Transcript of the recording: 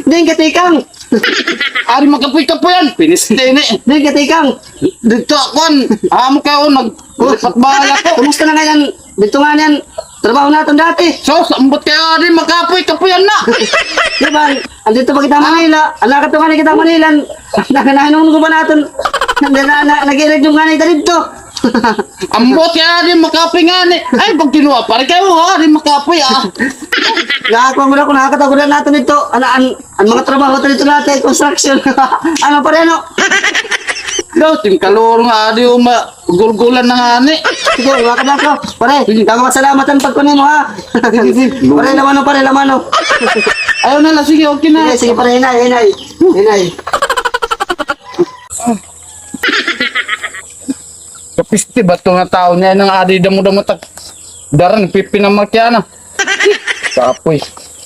Ding katikang. Ari makapoy-kapoyan. Pinistene. Ding katikang. Dito akon. Amo kayo nagpat bahala ko. Kumusta na ngayon? Dito nga yan. Trabaho natin dati. So, sambot kayo ari makapoy-kapoyan na. Di ba? Andito pa kita Manila. Alakad to nga na kita Manila. Nakanahinom ko ba natin? Nag-irig yung nga na ita dito. Ambot kaya ari makapoy nga ni. Ay, pag kinuha, pare kayo ha, ari makapoy ah. Nakakuha mo na kung nakakatagulan natin dito. Ang mga trabaho dito natin, construction. Ano pa rin, no? Daw, ting kaloro nga ari gulgulan na nga ni. Sige, wakad na ako. Pare, kamasalamatan pagkunin mo, ha? Pare, lamano, pare, lamano. Ayaw na lang, sige, okay na. Sige, sige, pare, hinay, hinay. Hinay. Kapisti ba ito nga tao niya ng adi damo-damo tak daran pipi na makyana. Kapoy.